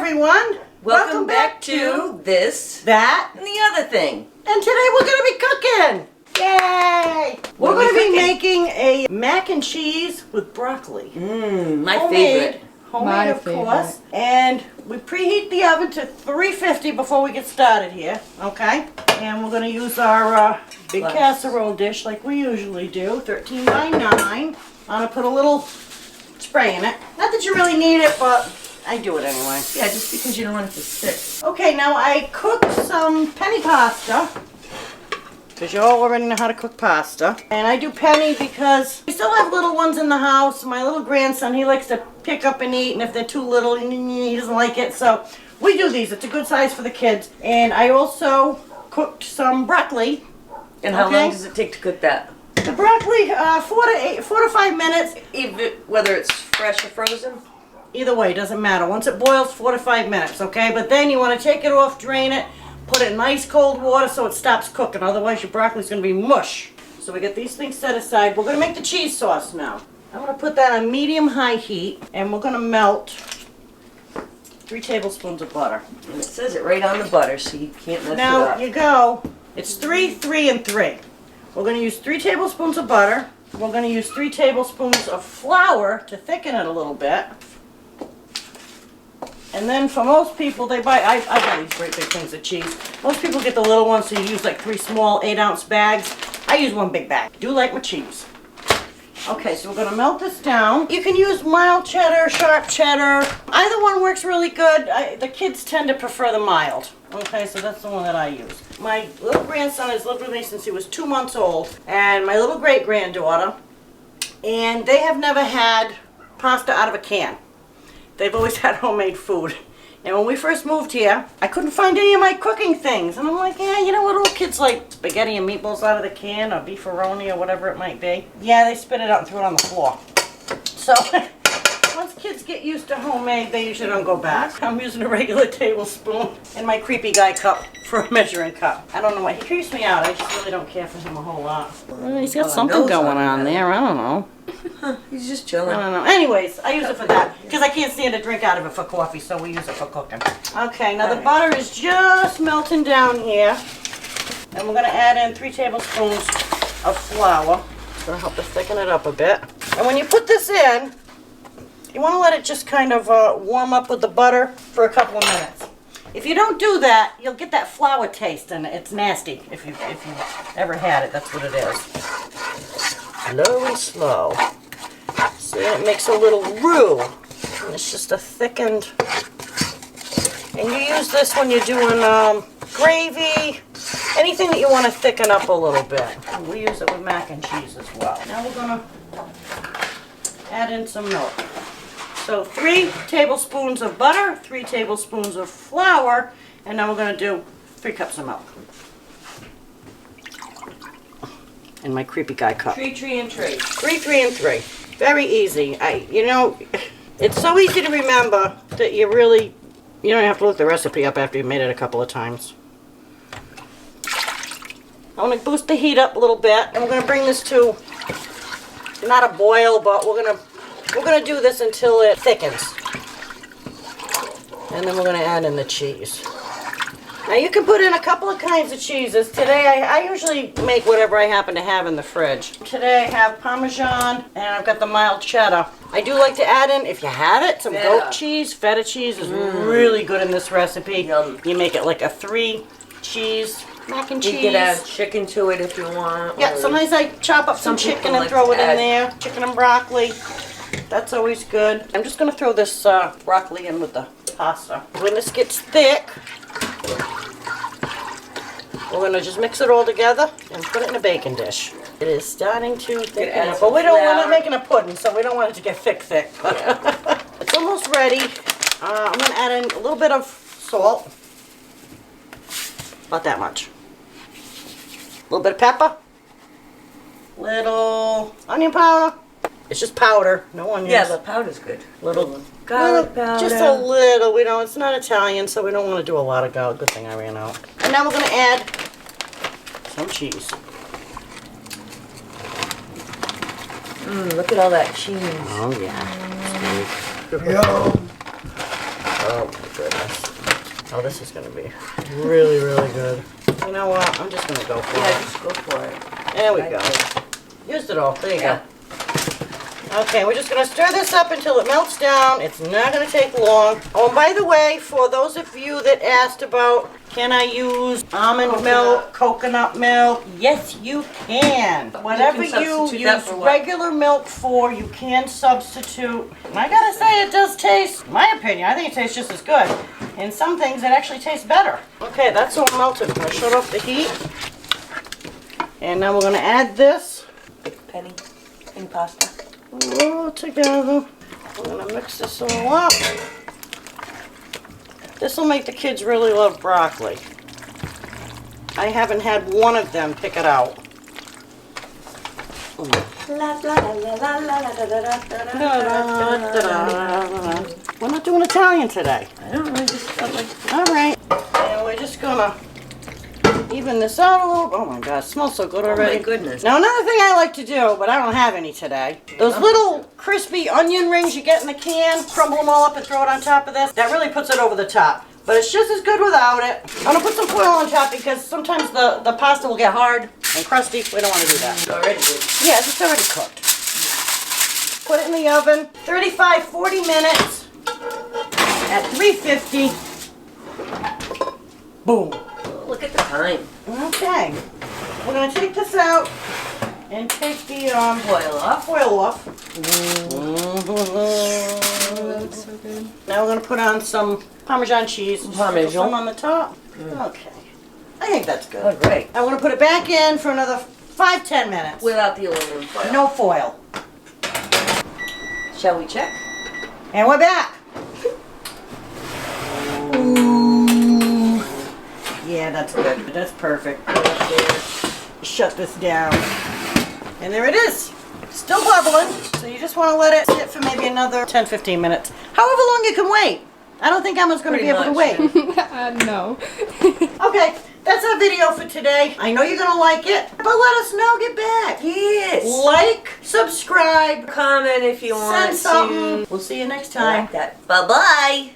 everyone. Welcome back to This, That, and the Other Thing. and today we're going to be cooking. Yay! We're going to be making a mac and cheese with broccoli. My Homemade. favorite. Homemade, of course. And we preheat the oven to 350 before we get started here, okay? And we're going to use our big casserole dish like we usually do, 13 by 9. I'm going to put a little spray in it. Not that you really need it, but I do it anyway. Yeah, just because you don't want it to stick. Okay, now I cooked some penny pasta, because you all already know how to cook pasta. And I do penny because we still have little ones in the house. My little grandson, he likes to pick up and eat, and if they're too little, he doesn't like it. So we do these. It's a good size for the kids. And I also cooked some broccoli. And how long does it take to cook that? The broccoli, 4 to 5 minutes. Even whether it's fresh or frozen? Either way, doesn't matter. Once it boils, 4 to 5 minutes, okay? But then you want to take it off, drain it, put it in nice cold water so it stops cooking. Otherwise, your broccoli's going to be mush. So we get these things set aside. We're going to make the cheese sauce now. I'm going to put that on medium-high heat, and we're going to melt 3 tablespoons of butter. And it says it right on the butter, so you can't mess it Now, up. you go. It's 3, 3, and 3. We're going to use 3 tablespoons of butter. We're going to use 3 tablespoons of flour to thicken it a little bit. And then for most people, they buy, I buy these great big things of cheese. Most people get the little ones, so you use like 3 small 8-ounce bags. I use 1 big bag. Do like my cheese. Okay, so we're going to melt this down. You can use mild cheddar, sharp cheddar. Either one works really good. The kids tend to prefer the mild. Okay, so that's the one that I use. My little grandson has lived with me since he was 2 months old, and my little great-granddaughter, and they have never had pasta out of a can. They've always had homemade food. And when we first moved here, I couldn't find any of my cooking things. And I'm like, yeah, you know what all kids like? Spaghetti and meatballs out of the can, or beefaroni, or whatever it might be. Yeah, they spit it out and threw it on the floor. So, once kids get used to homemade, they usually don't go back. I'm using a regular tablespoon and my creepy guy cup for a measuring cup. I don't know why. He creeps me out. I just really don't care for him a whole lot. He's got something going on there. I don't know. He's just chilling. I don't know. Anyways, I use it for that because I can't stand to drink out of it for coffee, so we use it for cooking. Okay, now the butter is just melting down here, and we're going to add in 3 tablespoons of flour. It's going to help to thicken it up a bit. And when you put this in, you want to let it just kind of warm up with the butter for a couple of minutes. If you don't do that, you'll get that flour taste, and it's nasty. If you've ever had it, that's what it is. Low and slow. So then it makes a little roux. And it's just a thickened. And you use this when you're doing gravy, anything that you want to thicken up a little bit. And we use it with mac and cheese as well. Now we're going to add in some milk. So 3 tablespoons of butter, 3 tablespoons of flour, and now we're going to do 3 cups of milk. In my creepy guy cup. 3, 3, and 3. 3, 3, and 3. Very easy. You know, it's so easy to remember that you don't have to look the recipe up after you've made it a couple of times. I want to boost the heat up a little bit, and we're going to bring this to not a boil, but we're going to do this until it thickens. And then we're going to add in the cheese. Now you can put in a couple of kinds of cheeses. Today I usually make whatever I happen to have in the fridge. Today I have Parmesan and I've got the mild cheddar. I do like to add in, if you have it, some goat cheese. Feta cheese is really good in this recipe. Yum. You make it like a 3 cheese mac and cheese. You can add chicken to it if you want. Yeah, sometimes I chop up some chicken and throw it in there. Chicken and broccoli. That's always good. I'm just going to throw this broccoli in with the pasta. When this gets thick, we're going to just mix it all together and put it in a baking dish. It is starting to thicken up, but we're not making a pudding, so we don't want it to get thick. Yeah. It's almost ready. I'm going to add in a little bit of salt. About that much. A little bit of pepper. Little onion powder. It's just powder, no onions. Yeah, the powder's good. Little garlic powder. Just a little. We don't. It's not Italian, so we don't want to do a lot of garlic. Good thing I ran out. And now we're going to add some cheese. Look at all that cheese. Oh yeah. Oh my goodness. Oh, this is gonna be really, really good. You know what? I'm just gonna go for Yeah, it. just go for it. There we go. Used it all. There you go. Okay, we're just gonna stir this up until it melts down. It's not gonna take long. Oh, and by the way, for those of you that asked about, can I use almond milk, coconut milk? Yes, you can. Whatever you substitute that use for what? regular milk for, you can substitute. And I gotta say, it does taste, in my opinion, I think it tastes just as good. In some things, it actually tastes better. Okay, that's all melted. I'm gonna shut off the heat. And now we're gonna add this. Penny in pasta. All together. I'm gonna mix this all up. This will make the kids really love broccoli. I haven't had one of them pick it out. We're not doing Italian today. I don't know, just felt like All right. And we're just gonna even this out a little. Oh my God, it smells so good already. Oh my goodness. Now another thing I like to do, but I don't have any today, those little crispy onion rings you get in the can, crumble them all up and throw it on top of this. That really puts it over the top. But it's just as good without it. I'm gonna put some foil on top because sometimes the pasta will get hard and crusty. We don't want to do that. it's already good. Yes, it's already cooked. Put it in the oven, 35, 40 minutes at 350. Boom. Look at the time. Okay, we're gonna take this out and take the Boil off. foil off. That's so good. Now we're gonna put on some Parmesan cheese. Just Parmesan. Some on the top. Okay, I think that's good. Oh, great. I'm gonna put it back in for another 5-10 minutes. Without the aluminum foil. No foil. Shall we check? And we're back. Ooh. Yeah, that's good. That's perfect. Put it up there. Shut this down. And there it is. Still bubbling. So you just want to let it sit for maybe another 10-15 minutes. However long you can wait. I don't think Emma's going to be Pretty able to wait. No. Okay, that's our video for today. I know you're going to like it, but let us know. Get back. Yes. Like, subscribe, Comment if you want send something. to. We'll see you next I time. like that. Bye-bye.